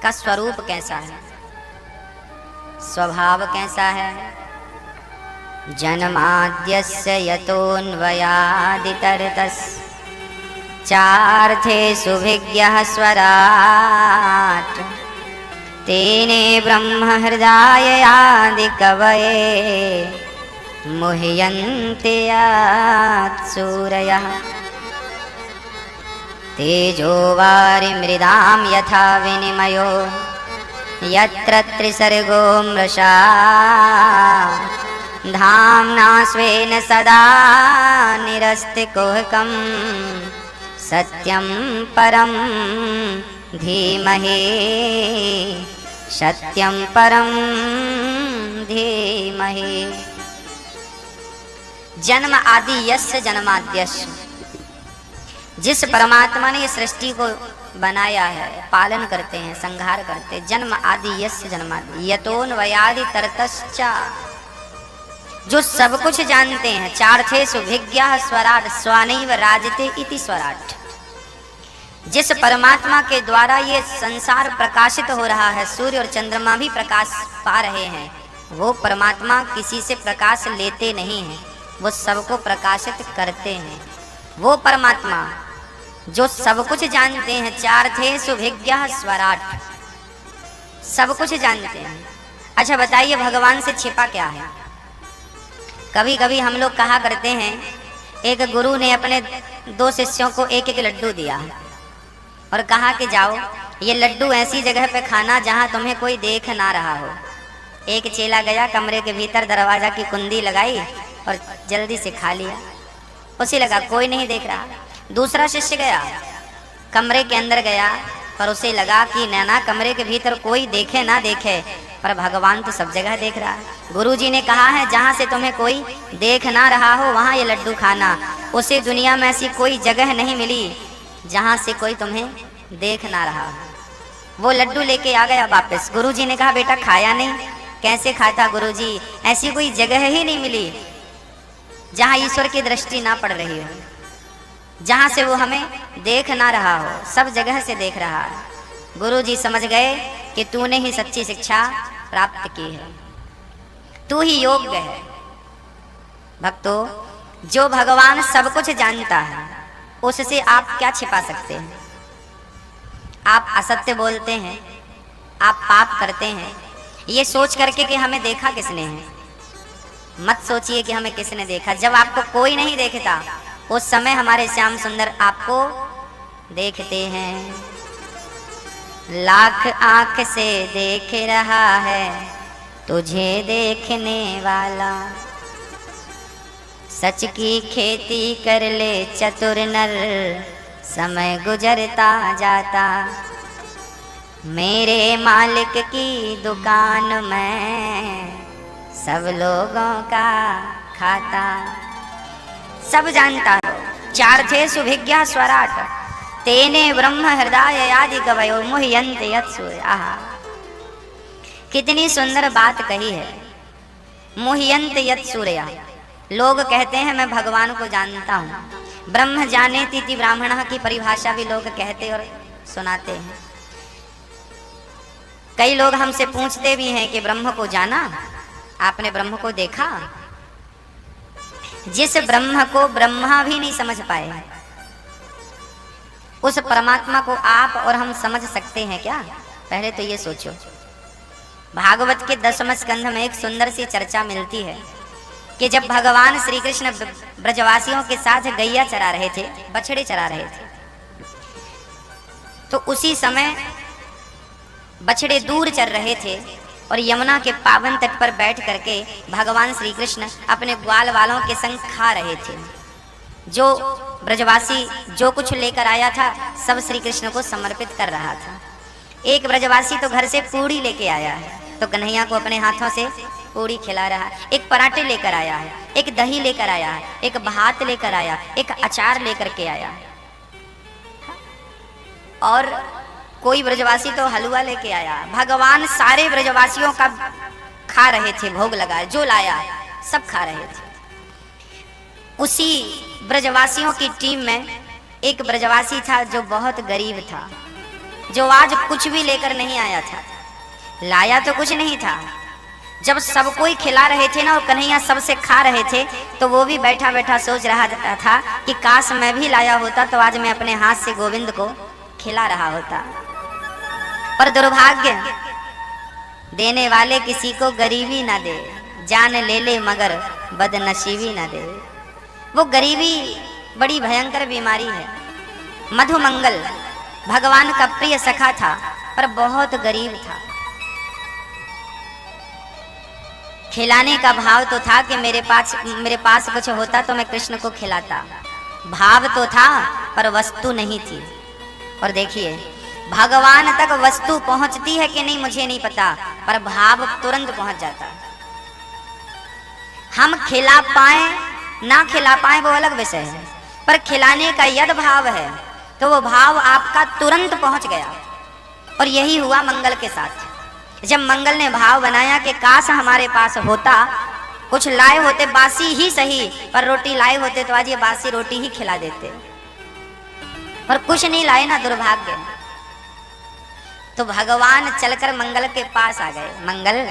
का स्वरूप कैसा है, स्वभाव कैसा है। जन्माद्यस्य यतोऽन्वयादितरतश्चार्थेषु विज्ञः स्वराट् तेने ब्रह्म हृदय आदिकवये मुह्यन्ते सूरयः। तेजो वारिमृदां यथा विनिमयो यत्र त्रिसर्गो मृषा धाम्ना स्वेन सदा निरस्तिकुहकं सत्यं परं धीमहि सत्यं परं धीमहि। जन्म आदि यस्य जन्माद्यस्य, जिस परमात्मा ने इस सृष्टि को बनाया है, पालन करते हैं, संहार करते हैं। जन्म आदि यस्य जन्मादि यतोऽन्वयादि तरतश्चा, जो सब कुछ जानते हैं। चार्थेषु विज्ञः स्वराट स्वानैव राजते इति स्वराट, जिस परमात्मा के द्वारा ये संसार प्रकाशित हो रहा है, सूर्य और चंद्रमा भी प्रकाश पा रहे हैं, वो परमात्मा किसी से प्रकाश लेते नहीं हैं, वो सबको प्रकाशित करते हैं। वो परमात्मा जो सब कुछ जानते हैं। चार्थेषु विज्ञः स्वराट, सब कुछ जानते हैं। अच्छा बताइए, भगवान से छिपा क्या है? कभी कभी हम लोग कहा करते हैं, एक गुरु ने अपने 2 शिष्यों को एक एक लड्डू दिया और कहा कि जाओ ये लड्डू ऐसी जगह पे खाना जहाँ तुम्हें कोई देख ना रहा हो। एक चेला गया, कमरे के भीतर दरवाजा की कुंडी लगाई और जल्दी से खा लिया। उसे लगा कोई नहीं देख रहा। दूसरा शिष्य गया, कमरे के अंदर गया और उसे लगा कि नैना कमरे के भीतर कोई देखे ना देखे, पर भगवान तो सब जगह देख रहा है। गुरुजी ने कहा है जहाँ से तुम्हें कोई देख ना रहा हो वहाँ ये लड्डू खाना। उसे दुनिया में ऐसी कोई जगह नहीं मिली जहाँ से कोई तुम्हें देख ना रहा हो। वो लड्डू लेके आ गया वापस। गुरुजी ने कहा बेटा खाया नहीं? कैसे खाता गुरुजी, ऐसी कोई जगह ही नहीं मिली जहाँ ईश्वर की दृष्टि ना पड़ रही हो, जहाँ से वो हमें देख ना रहा हो, सब जगह से देख रहा है। गुरुजी समझ गए कि तूने ही सच्ची शिक्षा प्राप्त की है, तू ही योग्य है। भक्तों, जो भगवान सब कुछ जानता है उससे आप क्या छिपा सकते हैं? आप असत्य बोलते हैं, आप पाप करते हैं, ये सोच करके कि हमें देखा किसने है। मत सोचिए कि हमें किसने देखा। जब आपको कोई नहीं देखता उस समय हमारे श्याम सुंदर आपको देखते हैं। लाख आंख से देख रहा है तुझे देखने वाला, सच की खेती कर ले चतुर नर, समय गुजरता जाता। मेरे मालिक की दुकान में सब लोगों का खाता। सब जानता है। चार्थेषु विज्ञः स्वराट तेने ब्रह्म हृदय आदि कवयो मुह्यन्ते यत्सूरयः। कितनी सुंदर बात कही है, मुह्यन्ते यत्सूरयः। लोग कहते हैं मैं भगवान को जानता हूँ। ब्रह्म जानेति इति ब्राह्मणः की परिभाषा भी लोग कहते और सुनाते हैं। कई लोग हमसे पूछते भी हैं कि ब्रह्म को जाना, आपने ब्रह्म को देखा? जिस ब्रह्म को ब्रह्मा भी नहीं समझ पाए उस परमात्मा को आप और हम समझ सकते हैं क्या? पहले तो ये सोचो। भागवत के 10वें स्कंध में एक सुंदर सी चर्चा मिलती है कि जब भगवान श्री कृष्ण ब्रजवासियों के साथ गैया चरा रहे थे, बछड़े चरा रहे थे, तो उसी समय बछड़े दूर चल रहे थे और यमुना के पावन तट पर बैठ करके भगवान श्री कृष्ण अपने ग्वाल वालों के संग खा रहे थे। जो ब्रजवासी जो कुछ लेकर आया था सब श्री कृष्ण को समर्पित कर रहा था। एक ब्रजवासी तो घर से पूड़ी लेके आया है, तो कन्हैया को अपने हाथों से पूड़ी खिला रहा है। एक पराठे लेकर आया है, एक दही लेकर आया है, एक भात लेकर आया, एक अचार लेकर के आया, और कोई ब्रजवासी तो हलवा लेके आया। भगवान सारे ब्रजवासियों का खा रहे थे, भोग लगा, जो लाया सब खा रहे थे। उसी ब्रजवासियों की टीम में एक ब्रजवासी था जो बहुत गरीब था, जो आज कुछ भी लेकर नहीं आया था। लाया तो कुछ नहीं था। जब सब कोई खिला रहे थे ना और कन्हैया सबसे खा रहे थे, तो वो भी बैठा बैठा सोच रहा था कि काश मैं भी लाया होता तो आज मैं अपने हाथ से गोविंद को खिला रहा होता। पर दुर्भाग्य, देने वाले किसी को गरीबी ना दे, जान ले ले मगर बदनसीबी ना दे। वो गरीबी बड़ी भयंकर बीमारी है। मधुमंगल भगवान का प्रिय सखा था, पर बहुत गरीब था। खिलाने का भाव तो था कि मेरे पास कुछ होता तो मैं कृष्ण को खिलाता। भाव तो था, पर वस्तु नहीं थी। और देखिए, भगवान तक वस्तु पहुंचती है कि नहीं मुझे नहीं पता, पर भाव तुरंत पहुंच जाता। हम खिला पाए ना खिला पाए वो अलग विषय है, पर खिलाने का यद भाव है तो वो भाव आपका तुरंत पहुंच गया। और यही हुआ मंगल के साथ। जब मंगल ने भाव बनाया कि काश हमारे पास होता, कुछ लाए होते, बासी ही सही, पर रोटी लाए होते तो आज ये बासी रोटी ही खिला देते, पर कुछ नहीं लाए ना, दुर्भाग्य। तो भगवान चलकर मंगल के पास आ गए। मंगल,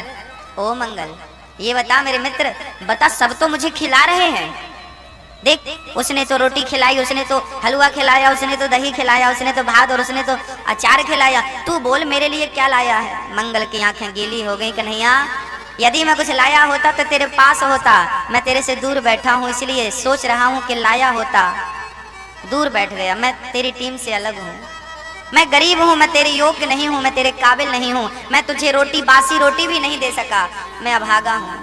ओ मंगल, ये बता मेरे मित्र, बता, सब तो मुझे खिला रहे हैं। देख, उसने तो रोटी खिलाई, उसने तो हलवा खिलाया, उसने तो दही खिलाया, उसने तो भात और उसने तो अचार खिलाया। तू बोल मेरे लिए क्या लाया है? मंगल की आंखें गीली हो गई। कन्हैया, यदि मैं कुछ लाया होता तो तेरे पास होता। मैं तेरे से दूर बैठा हूँ, इसलिए सोच रहा हूँ कि लाया होता। दूर बैठ गया। मैं तेरी टीम से अलग हूँ। मैं गरीब हूँ, मैं तेरे योग्य नहीं हूँ, मैं तेरे काबिल नहीं हूँ। मैं तुझे रोटी, बासी रोटी भी नहीं दे सका। मैं अभागा हूँ।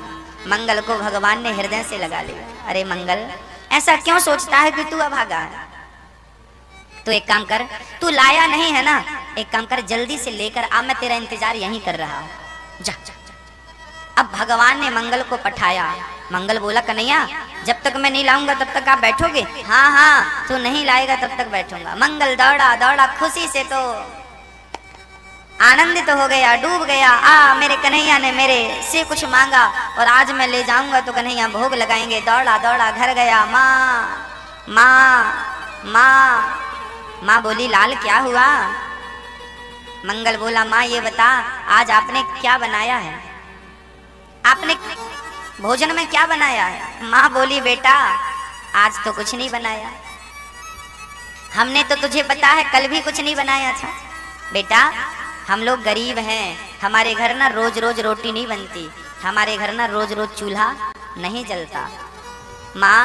मंगल को भगवान ने हृदय से लगा लिया। अरे मंगल, ऐसा क्यों सोचता है कि तू अभागा है? तो एक काम कर, तू लाया नहीं है ना, एक काम कर, जल्दी से लेकर आ, मैं तेरा इंतजार यहीं कर रहा हूँ। जा, जा, जा। अब भगवान ने मंगल को पठाया। मंगल बोला, कन्हैया, जब तक मैं नहीं लाऊंगा तब तक आप बैठोगे? हाँ हाँ, तू नहीं लाएगा तब तक बैठूंगा। मंगल दौड़ा दौड़ा, खुशी से तो आनंदित हो गया, डूब गया। मेरे कन्हैया ने मेरे से कुछ मांगा और आज मैं ले जाऊंगा तो कन्हैया भोग लगाएंगे। दौड़ा दौड़ा घर गया। माँ माँ माँ माँ बोली, लाल क्या हुआ? मंगल बोला, माँ ये बता, आज आपने क्या बनाया है? आपने भोजन में क्या बनाया है? माँ बोली, बेटा आज तो कुछ नहीं बनाया। हमने तो तुझे पता है कल भी कुछ नहीं बनाया था। बेटा, हम लोग गरीब हैं, हमारे घर ना रोज रोज रोटी नहीं बनती, हमारे घर ना रोज रोज चूल्हा नहीं जलता। माँ,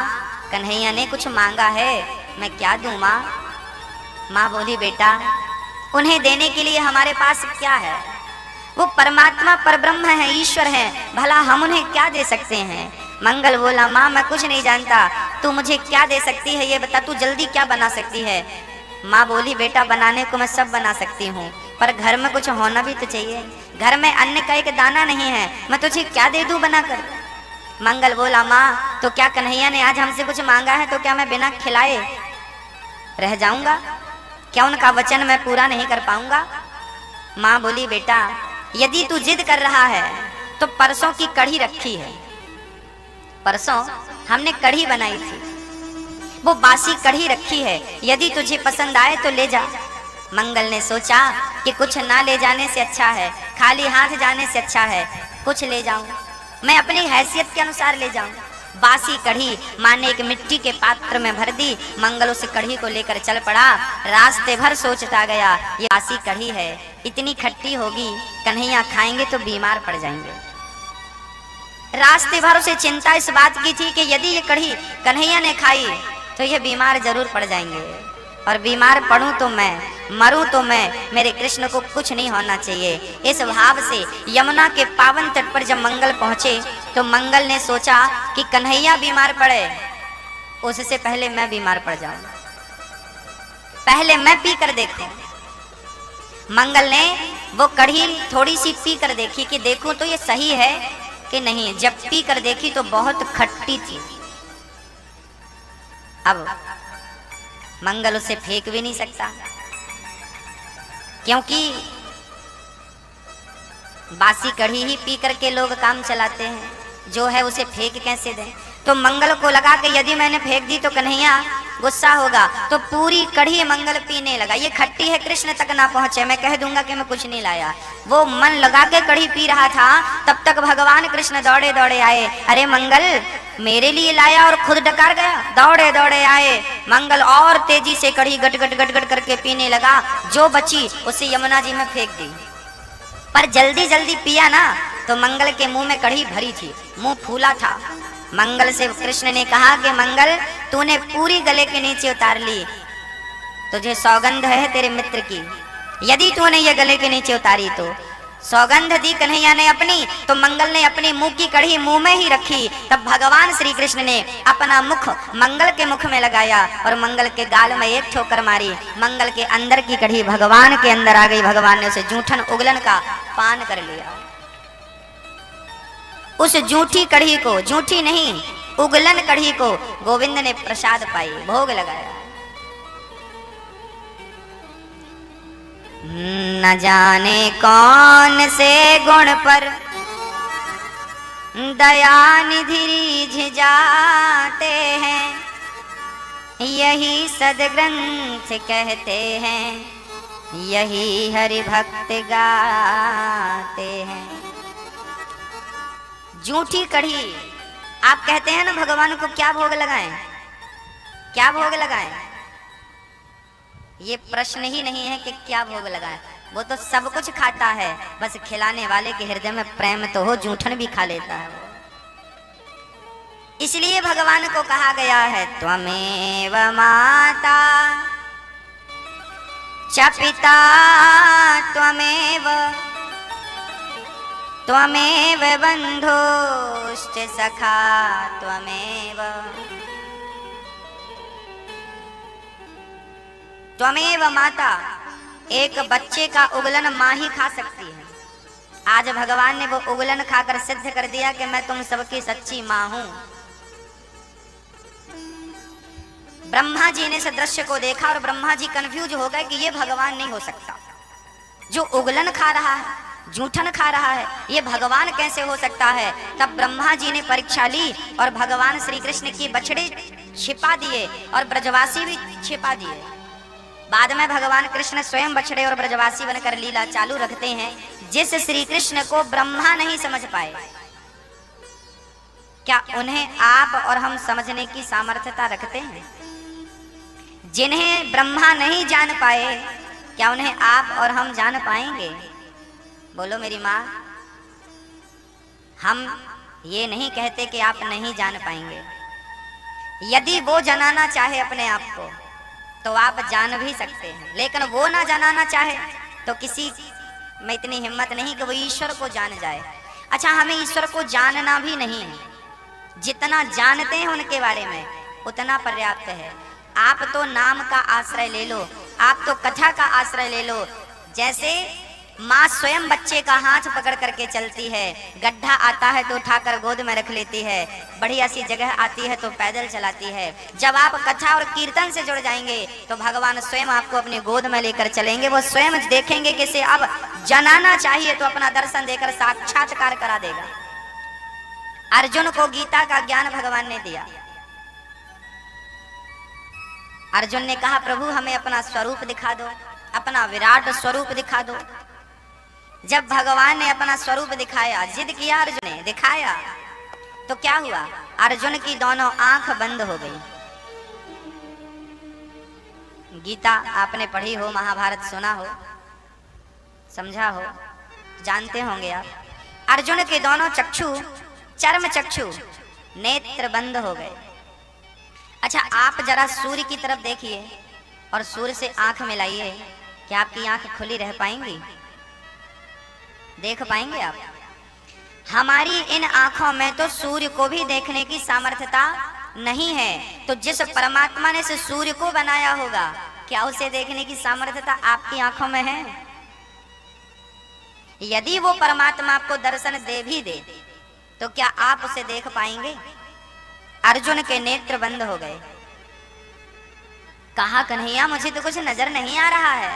कन्हैया ने कुछ मांगा है, मैं क्या दूं माँ? माँ बोली, बेटा उन्हें देने के लिए हमारे पास क्या है? वो परमात्मा परब्रह्म है, ईश्वर है, भला हम उन्हें क्या दे सकते हैं? मंगल बोला, माँ मैं कुछ नहीं जानता, तू मुझे क्या दे सकती है ये बता, तू जल्दी क्या बना सकती है? माँ बोली, बेटा बनाने को मैं सब बना सकती हूँ, पर घर में कुछ होना भी तो चाहिए। घर में अन्न का एक दाना नहीं है, मैं तुझे क्या दे दूँ बनाकर? मंगल बोला, माँ तो क्या कन्हैया ने आज हमसे कुछ मांगा है तो क्या मैं बिना खिलाए रह जाऊंगा? क्या उनका वचन मैं पूरा नहीं कर पाऊंगा? माँ बोली, बेटा यदि तू जिद कर रहा है तो परसों की कढ़ी रखी है, परसों हमने कढ़ी बनाई थी, वो बासी कढ़ी रखी है, यदि तुझे पसंद आए तो ले जा। मंगल ने सोचा कि कुछ ना ले जाने से अच्छा है, खाली हाथ जाने से अच्छा है कुछ ले जाऊं, मैं अपनी हैसियत के अनुसार ले जाऊं। बासी कढ़ी माँ ने एक मिट्टी के पात्र में भर दी। मंगल उस कढ़ी को लेकर चल पड़ा। रास्ते भर सोचता गया, ये बासी कढ़ी है, इतनी खट्टी होगी, कन्हैया खाएंगे तो बीमार पड़ जाएंगे। रास्ते भर उसे चिंता इस बात की थी कि यदि ये कढ़ी कन्हैया ने खाई तो ये बीमार जरूर पड़ जाएंगे, और बीमार पड़ूं तो मैं, मरूं तो मैं, मेरे कृष्ण को कुछ नहीं होना चाहिए। इस भाव से यमुना के पावन तट पर जब मंगल पहुंचे तो मंगल ने सोचा कि कन्हैया बीमार पड़े उससे पहले मैं बीमार पड़ जाऊं, पहले मैं पी कर देखूं। मंगल ने वो कढ़ी थोड़ी सी पी कर देखी कि देखूं तो ये सही है कि नहीं। जब पी कर देखी तो बहुत खट्टी थी। अब मंगल उसे फेंक भी नहीं सकता, क्योंकि बासी कढ़ी ही पी करके लोग काम चलाते हैं, जो है उसे फेंक कैसे दें। तो मंगल को लगा कि यदि मैंने फेंक दी तो कन्हैया गुस्सा होगा तो पूरी कढ़ी मंगल पीने लगा। ये खट्टी है, कृष्ण तक ना पहुंचे, मैं कह दूंगा कि मैं कुछ नहीं लाया। वो मन लगा के कढ़ी पी रहा था, तब तक भगवान कृष्ण दौड़े दौड़े आए। अरे मंगल मेरे लिए लाया, और खुद डकार गया। दौड़े दौड़े आए, मंगल और तेजी से कढ़ी गट गट गट गट करके पीने लगा। जो बची उसे यमुना जी में फेंक दी। पर जल्दी जल्दी पिया ना तो मंगल के मुंह में कढ़ी भरी थी, मुंह फूला था। मंगल से कृष्ण ने कहा कि मंगल तूने पूरी गले के नीचे उतार ली, तुझे सौगंध है तेरे मित्र की। यदि तूने ये गले के नीचे उतारी तो सौगंध दी कन्हैया ने अपनी, तो मंगल ने अपनी मुंह की कढ़ी मुंह में ही रखी। तब भगवान श्री कृष्ण ने अपना मुख मंगल के मुख में लगाया और मंगल के गाल में एक ठोकर मारी। मंगल के अंदर की कढ़ी भगवान के अंदर आ गई। भगवान ने उसे जूठन उगलन का पान कर लिया। उस जूठी कढ़ी को, जूठी नहीं उगलन कढ़ी को गोविंद ने प्रसाद पाई, भोग लगाया। न जाने कौन से गुण पर दया निधि रिझ जाते हैं, यही सदग्रंथ कहते हैं, यही हरि भक्त गाते हैं। जूठी कढ़ी, आप कहते हैं ना भगवान को क्या भोग लगाएं, क्या भोग लगाएं? ये प्रश्न ही नहीं है कि क्या भोग लगाएं, वो तो सब कुछ खाता है, बस खिलाने वाले के हृदय में प्रेम तो हो, जूठन भी खा लेता है वो। इसलिए भगवान को कहा गया है त्वमेव माता च पिता त्वमेव त्वमेव बंधुश्च सखा त्वमेव त्वमेव माता। एक बच्चे का उगलन माँ ही खा सकती है। आज भगवान ने वो उगलन खाकर सिद्ध कर दिया कि मैं तुम सबकी सच्ची माँ हूं। ब्रह्मा जी ने इस दृश्य को देखा और ब्रह्मा जी कंफ्यूज हो गए कि ये भगवान नहीं हो सकता। जो उगलन खा रहा है, जूठन खा रहा है, ये भगवान कैसे हो सकता है? तब ब्रह्मा जी ने परीक्षा ली और भगवान श्री कृष्ण की बछड़े छिपा दिए और ब्रजवासी भी छिपा दिए। बाद में भगवान कृष्ण स्वयं बछड़े और ब्रजवासी बनकर लीला चालू रखते हैं। जिस श्री कृष्ण को ब्रह्मा नहीं समझ पाए, क्या उन्हें आप और हम समझने की सामर्थ्यता रखते हैं? जिन्हें ब्रह्मा नहीं जान पाए, क्या उन्हें आप और हम जान पाएंगे? बोलो मेरी माँ। हम ये नहीं कहते कि आप नहीं जान पाएंगे। यदि वो जनाना चाहे अपने आप को तो आप जान भी सकते हैं, लेकिन वो ना जनाना चाहे तो किसी में इतनी हिम्मत नहीं कि वो ईश्वर को जान जाए। अच्छा, हमें ईश्वर को जानना भी नहीं है, जितना जानते हैं उनके बारे में उतना पर्याप्त है। आप तो नाम का आश्रय ले लो, आप तो कथा का आश्रय ले लो। जैसे माँ स्वयं बच्चे का हाथ पकड़ करके चलती है, गड्ढा आता है तो उठाकर गोद में रख लेती है, बढ़िया सी जगह आती है तो पैदल चलाती है। जब आप कथा और कीर्तन से जुड़ जाएंगे तो भगवान स्वयं आपको अपनी गोद में लेकर चलेंगे। वो स्वयं देखेंगे कि इसे अब जनाना चाहिए तो अपना दर्शन देकर साक्षात्कार करा देगा। अर्जुन को गीता का ज्ञान भगवान ने दिया। अर्जुन ने कहा प्रभु हमें अपना स्वरूप दिखा दो, अपना विराट स्वरूप दिखा दो। जब भगवान ने अपना स्वरूप दिखाया, जिद किया, अर्जुन ने दिखाया, तो क्या हुआ? अर्जुन की दोनों आंख बंद हो गई। गीता आपने पढ़ी हो, महाभारत सुना हो, समझा हो, जानते होंगे आप। अर्जुन के दोनों चक्षु, चर्म चक्षु, नेत्र बंद हो गए। अच्छा, आप जरा सूर्य की तरफ देखिए और सूर्य से आंख मिलाइए, क्या आपकी आंख खुली रह पाएंगी? देख पाएंगे आप? हमारी इन आंखों में तो सूर्य को भी देखने की सामर्थ्यता नहीं है। तो जिस परमात्मा ने इस सूर्य को बनाया होगा, क्या उसे देखने की सामर्थ्यता आपकी आंखों में है? यदि वो परमात्मा आपको दर्शन दे भी दे तो क्या आप उसे देख पाएंगे? अर्जुन के नेत्र बंद हो गए। कहा कन्हैया मुझे तो कुछ नजर नहीं आ रहा है।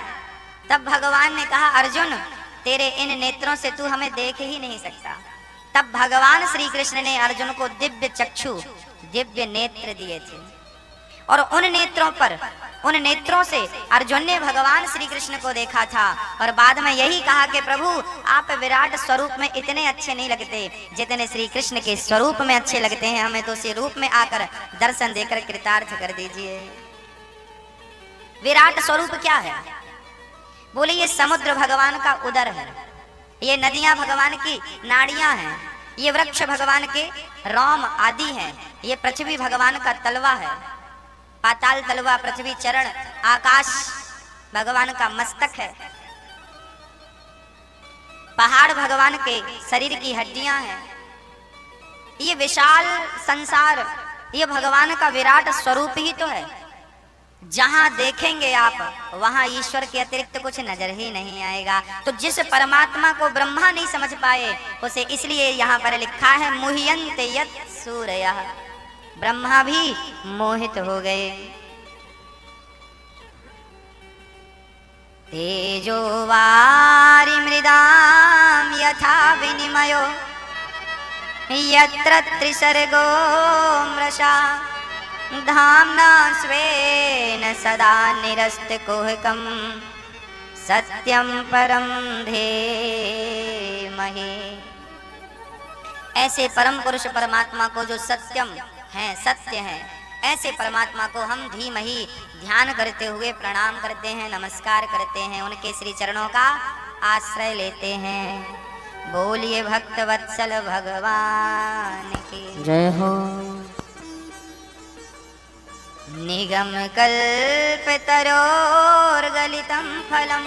तब भगवान ने कहा अर्जुन तेरे इन नेत्रों से तू हमें देख ही नहीं सकता। तब भगवान श्री कृष्ण ने अर्जुन को दिव्य चक्षु, दिव्य नेत्र दिए थे और उन नेत्रों से अर्जुन ने भगवान श्री कृष्ण को देखा था और बाद में यही कहा कि प्रभु आप विराट स्वरूप में इतने अच्छे नहीं लगते जितने श्री कृष्ण के स्वरूप में अच्छे लगते हैं, हमें तो उसी रूप में आकर दर्शन देकर कृतार्थ कर दीजिए। विराट स्वरूप क्या है? बोले ये समुद्र भगवान का उदर है, ये नदियां भगवान की नाड़ियां हैं, ये वृक्ष भगवान के रोम आदि हैं, ये पृथ्वी भगवान का तलवा है, पाताल तलवा पृथ्वी चरण, आकाश भगवान का मस्तक है, पहाड़ भगवान के शरीर की हड्डियां हैं, ये विशाल संसार ये भगवान का विराट स्वरूप ही तो है। जहां देखेंगे आप वहां ईश्वर के अतिरिक्त कुछ नजर ही नहीं आएगा। तो जिस परमात्मा को ब्रह्मा नहीं समझ पाए उसे इसलिए यहाँ पर लिखा है मुह्यन्त यत् सूरयः, ब्रह्मा भी मोहित हो गए। तेजो वारि मृदाम यथा विनिमयो यत्र त्रिसर्गो मृषा धाम्ना स्वेन सदा निरस्तकुहकं सत्यं परम धीमहि। ऐसे परम पुरुष परमात्मा को जो सत्यम है, सत्य है, ऐसे परमात्मा को हम धीमहि ध्यान करते हुए प्रणाम करते हैं, नमस्कार करते हैं, उनके श्री चरणों का आश्रय लेते हैं। बोलिए भक्त वत्सल भगवान की जय हो। निगम कल्प तरोर्गलितं फलं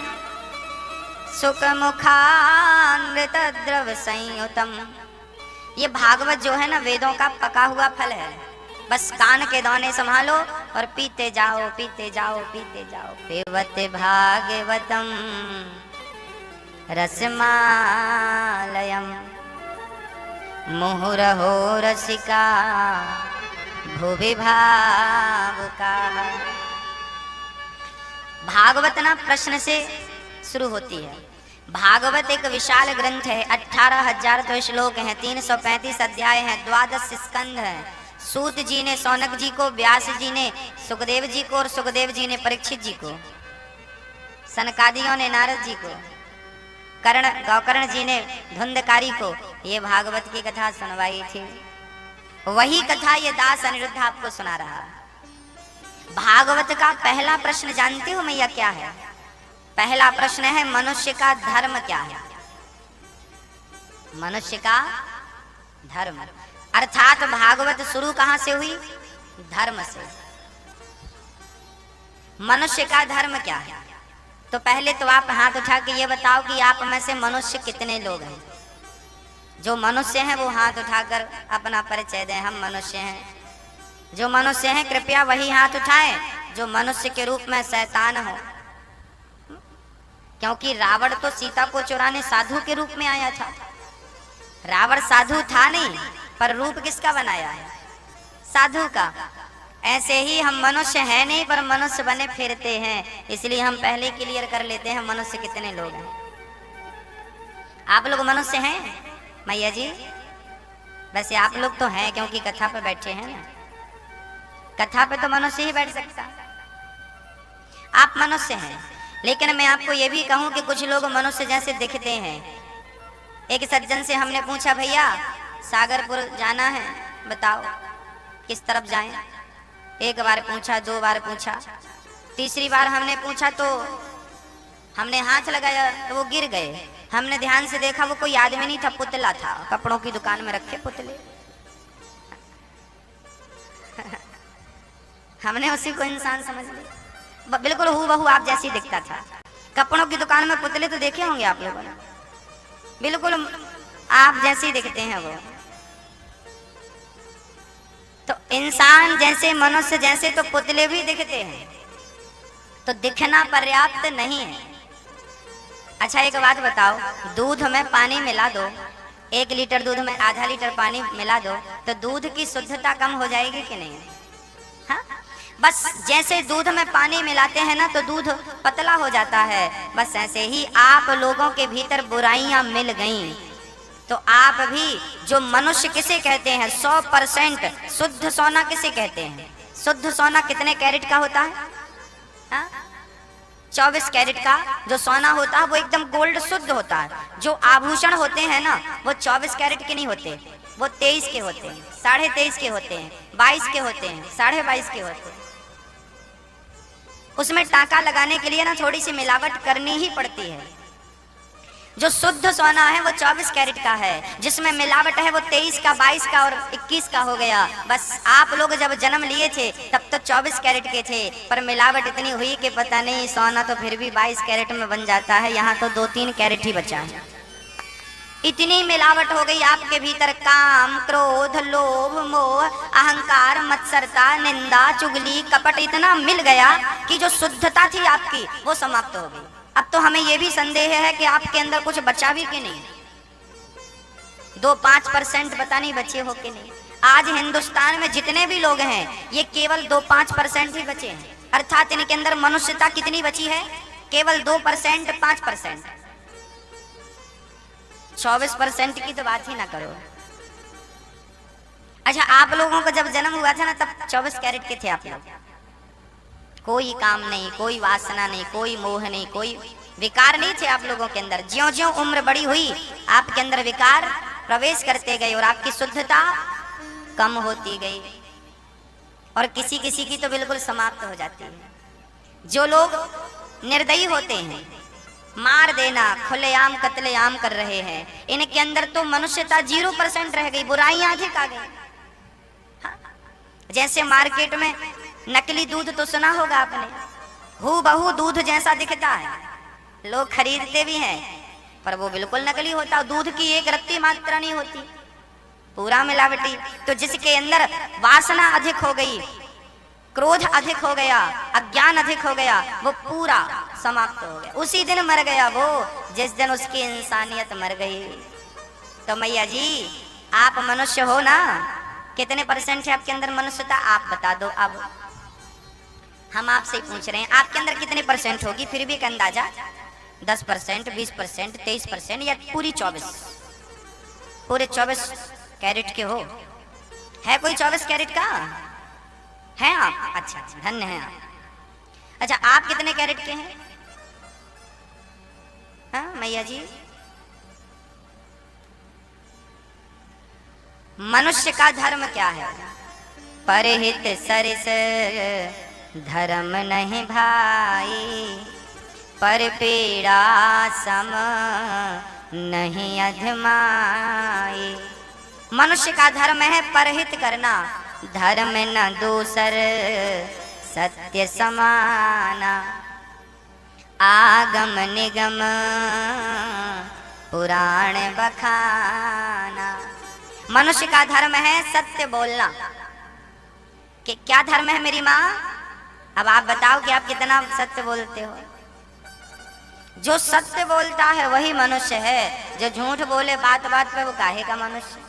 सुखमुखामृत द्रव संयुतम। ये भागवत जो है ना वेदों का पका हुआ फल है, बस कान के दाने संभालो और पीते जाओ पीते जाओ पीते जाओ। पिबत भागवतम रसमालयम मुहुरहो रसिका भुवि भावुका। भागवत ना प्रश्न से शुरू होती है। भागवत एक विशाल ग्रंथ है, 18,000 तो श्लोक हैं, 335 अध्याय हैं, 12 स्कंध हैं। सूत जी ने सौनक जी को, व्यास जी ने सुखदेव जी को और सुखदेव जी ने परीक्षित जी को, सनकादियों ने नारद जी को, गौकर्ण जी ने धुंधकारी को ये भागवत की कथा सुनवाई थी। वही कथा ये दास अनिरुद्ध आपको सुना रहा। भागवत का पहला प्रश्न जानते हो मैया क्या है? पहला प्रश्न है मनुष्य का धर्म क्या है? मनुष्य का धर्म, अर्थात भागवत शुरू कहां से हुई? धर्म से। मनुष्य का धर्म क्या है? तो पहले तो आप हाथ उठा के ये बताओ कि आप में से मनुष्य कितने लोग हैं? जो मनुष्य हैं वो हाथ उठाकर अपना परिचय दें, हम मनुष्य हैं। जो मनुष्य हैं कृपया वही हाथ उठाएं जो मनुष्य के रूप में शैतान हो, क्योंकि रावण तो सीता को चुराने साधु के रूप में आया था। रावण साधु था नहीं, पर रूप किसका बनाया है? साधु का। ऐसे ही हम मनुष्य हैं नहीं, पर मनुष्य बने फिरते हैं। इसलिए हम पहले क्लियर कर लेते हैं मनुष्य कितने लोग हैं। आप लोग मनुष्य हैं मैया जी? वैसे आप लोग तो हैं क्योंकि कथा पे बैठे हैं ना, कथा पे तो मनुष्य ही बैठ सकता। आप मनुष्य हैं, लेकिन मैं आपको ये भी कहूं कि कुछ लोग मनुष्य जैसे दिखते हैं। एक सज्जन से हमने पूछा, भैया सागरपुर जाना है, बताओ किस तरफ जाएं? एक बार पूछा, 2 बार पूछा, तीसरी बार हमने पूछा तो हमने हाथ लगाया तो वो गिर गए। हमने ध्यान से देखा वो कोई आदमी नहीं था, पुतला था, कपड़ों की दुकान में रखे पुतले। हमने उसी को इंसान समझ लिया, बिल्कुल हूबहू आप जैसी दिखता था। कपड़ों की दुकान में पुतले तो देखे होंगे आप लोगों ने, बिल्कुल आप जैसी दिखते हैं वो। तो इंसान जैसे, मनुष्य जैसे तो पुतले भी दिखते हैं। तो दिखना पर्याप्त नहीं है। अच्छा एक बात बताओ, दूध में पानी मिला दो, 1 लीटर दूध में आधा लीटर पानी मिला दो, तो दूध की शुद्धता कम हो जाएगी कि नहीं? हाँ, बस जैसे दूध में पानी मिलाते हैं ना तो दूध पतला हो जाता है, बस ऐसे ही आप लोगों के भीतर बुराइयां मिल गईं तो आप भी, जो मनुष्य किसे कहते हैं 100% शुद्ध सोना किसे कहते हैं? शुद्ध सोना कितने कैरेट का होता है? हाँ? 24 कैरेट का जो सोना होता है वो एकदम गोल्ड शुद्ध होता है। जो आभूषण होते हैं ना वो 24 कैरेट के नहीं होते, वो 23 के होते हैं, 23.5 के होते हैं, 22 के होते हैं, 22.5 के होते हैं। उसमें टाका लगाने के लिए ना थोड़ी सी मिलावट करनी ही पड़ती है। जो शुद्ध सोना है वो 24 कैरेट का है, जिसमें मिलावट है वो 23 का, 22 का और 21 का हो गया। बस आप लोग जब जन्म लिए थे तब तो 24 कैरेट के थे, पर मिलावट इतनी हुई कि पता नहीं, सोना तो फिर भी 22 कैरेट में बन जाता है, यहाँ तो 2-3 कैरेट ही बचा है। इतनी मिलावट हो गई आपके भीतर। काम, क्रोध, लोभ, मोह, अहंकार, मत्सरता, निंदा, चुगली, कपट इतना मिल गया कि जो शुद्धता थी आपकी वो समाप्त हो गई। अब तो हमें यह भी संदेह है कि आपके अंदर कुछ बचा भी कि नहीं। 2-5% पता नहीं बचे हो कि नहीं। आज हिंदुस्तान में जितने भी लोग हैं ये केवल 2-5% ही बचे हैं, अर्थात इनके अंदर मनुष्यता कितनी बची है? केवल 2%, 5%। 24% की तो बात ही ना करो। अच्छा, आप लोगों को जब जन्म हुआ था ना तब 24 कैरेट के थे आप लोग। कोई काम नहीं, कोई वासना नहीं, कोई मोह नहीं, कोई विकार नहीं थे आप लोगों के अंदर। ज्यों ज्यों उम्र बड़ी हुई आपके अंदर विकार प्रवेश करते गए और आपकी शुद्धता कम होती गई और किसी किसी की तो बिल्कुल समाप्त हो जाती है। जो लोग निर्दयी होते हैं, मार देना, खुलेआम कत्लेआम कर रहे हैं, इनके अंदर तो मनुष्यता 0% रह गई, बुराइयां अधिक आ गई। हाँ? जैसे मार्केट में नकली दूध तो सुना होगा आपने, हूबहू दूध जैसा दिखता है, लोग खरीदते भी हैं, पर वो बिल्कुल नकली होता। दूध की एक रत्ती मात्रा नहीं होती, पूरा मिलावटी। तो जिसके अंदर वासना अधिक हो गई, क्रोध अधिक हो गया, अज्ञान अधिक हो गया, वो पूरा समाप्त हो गया। उसी दिन मर गया वो जिस दिन उसकी इंसानियत मर गई। तो मैया जी आप मनुष्य हो ना, कितने % है आपके अंदर मनुष्यता? आप बता दो। अब हम आपसे पूछ रहे हैं आपके अंदर कितने % होगी? फिर भी एक अंदाजा, 10%, 20%, 23% या पूरी 24? पूरे 24 कैरेट के हो? है कोई 24 कैरेट का? हैं आप? अच्छा अच्छा, धन्य हैं आप। अच्छा, आप कितने कैरेट के हैं? हाँ मैया जी, मनुष्य का धर्म क्या है? परहित सरिस धर्म नहीं भाई, पर पीड़ा सम नहीं अधमाई। मनुष्य का धर्म है परहित करना, धर्म न दूसर सत्य समाना, आगम निगम पुराण बखाना। मनुष्य का धर्म है सत्य बोलना। कि क्या धर्म है मेरी माँ? अब आप बताओ कि आप कितना सत्य बोलते हो। जो सत्य बोलता है वही मनुष्य है, जो झूठ बोले बात बात पे वो काहे का मनुष्य।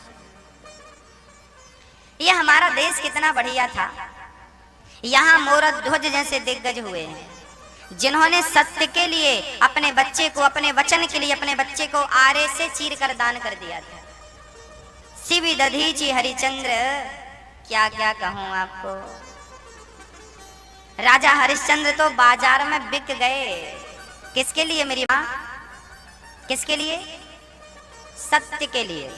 ये हमारा देश कितना बढ़िया था, यहाँ मोरध्वज जैसे दिग्गज हुए हैं जिन्होंने सत्य के लिए अपने बच्चे को, अपने वचन के लिए अपने बच्चे को आरे से चीर कर दान कर दिया था। शिव दधीचि हरिचंद्र, क्या क्या कहूं आपको। राजा हरिश्चंद्र तो बाजार में बिक गए। किसके लिए मेरी माँ? किसके लिए? सत्य के लिए,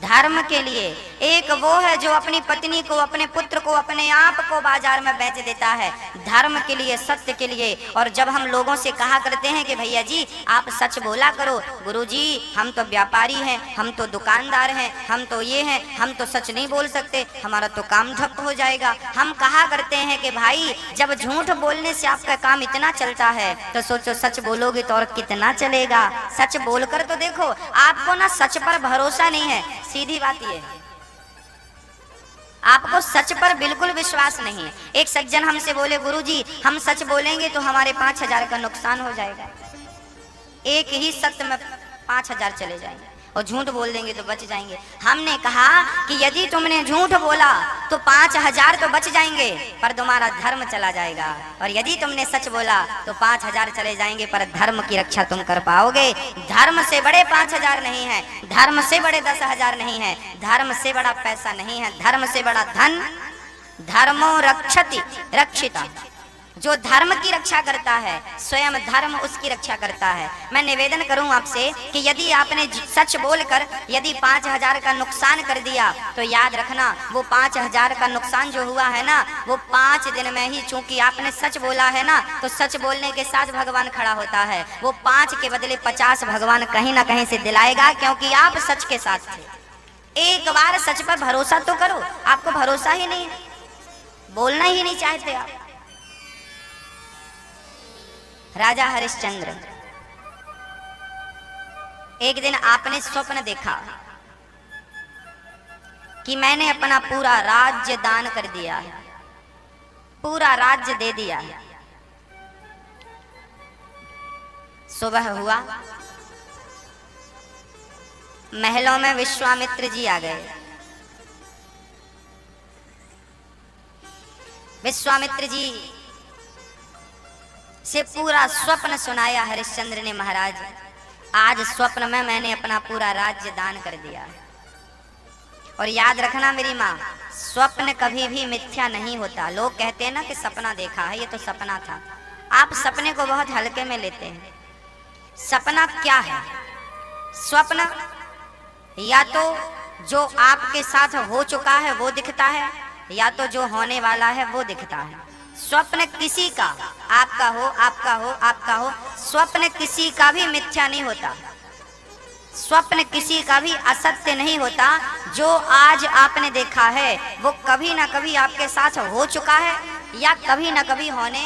धर्म के लिए। एक वो है जो अपनी पत्नी को, अपने पुत्र को, अपने आप को बाजार में बेच देता है धर्म के लिए, सत्य के लिए। और जब हम लोगों से कहा करते हैं कि भैया जी आप सच बोला करो, गुरुजी हम तो व्यापारी हैं, हम तो दुकानदार हैं, हम तो ये हैं, हम तो सच नहीं बोल सकते, हमारा तो काम ठप हो जाएगा। हम कहा करते हैं कि भाई जब झूठ बोलने से आपका काम इतना चलता है तो सोचो सच बोलोगे तो और कितना चलेगा। सच बोलकर तो देखो, आपको ना सच पर भरोसा नहीं है, सीधी बात ये है, आपको सच पर बिल्कुल विश्वास नहीं है। एक सज्जन हमसे बोले गुरुजी हम सच बोलेंगे तो हमारे 5,000 का नुकसान हो जाएगा। एक ही सत्य में 5,000 चले जाएंगे और झूठ बोल देंगे तो बच जाएंगे। हमने कहा कि यदि तुमने झूठ बोला तो 5,000 तो बच जाएंगे पर तुम्हारा धर्म चला जाएगा, और यदि तुमने सच बोला तो 5,000 चले जाएंगे पर धर्म की रक्षा तुम कर पाओगे। धर्म से बड़े 5,000 नहीं है, धर्म से बड़े 10,000 नहीं है, धर्म से बड़ा पैसा नहीं है, धर्म से बड़ा धन धर्मो रक्षति रक्षिता, जो धर्म की रक्षा करता है स्वयं धर्म उसकी रक्षा करता है। मैं निवेदन करूं आपसे कि यदि आपने सच बोलकर यदि 5,000 का नुकसान कर दिया तो याद रखना वो 5,000 का नुकसान जो हुआ है ना वो 5 दिन में ही, चूंकि आपने सच बोला है ना तो सच बोलने के साथ भगवान खड़ा होता है। वो 5 के बदले 50 भगवान कहीं ना कहीं से दिलाएगा, क्योंकि आप सच के साथ थे। एक बार सच पर भरोसा तो करो, आपको भरोसा ही नहीं है, बोलना ही नहीं चाहते आप। राजा हरिश्चंद्र, एक दिन आपने स्वप्न देखा कि मैंने अपना पूरा राज्य दान कर दिया है, पूरा राज्य दे दिया है। सुबह हुआ, महलों में विश्वामित्र जी आ गए। विश्वामित्र जी से पूरा स्वप्न सुनाया हरिश्चंद्र ने। महाराज, आज स्वप्न में मैंने अपना पूरा राज्य दान कर दिया है। और याद रखना मेरी माँ, स्वप्न कभी भी मिथ्या नहीं होता। लोग कहते हैं ना कि सपना देखा है, ये तो सपना था। आप सपने को बहुत हल्के में लेते हैं। सपना क्या है? स्वप्न या तो जो आपके साथ हो चुका है वो दिखता है, या तो जो होने वाला है वो दिखता है। स्वप्न किसी का, आपका हो, आपका हो, आपका हो, स्वप्न किसी का भी मिथ्या नहीं होता। स्वप्न किसी का भी असत्य नहीं होता। जो आज आपने देखा है वो कभी ना कभी आपके साथ हो चुका है या कभी ना कभी होने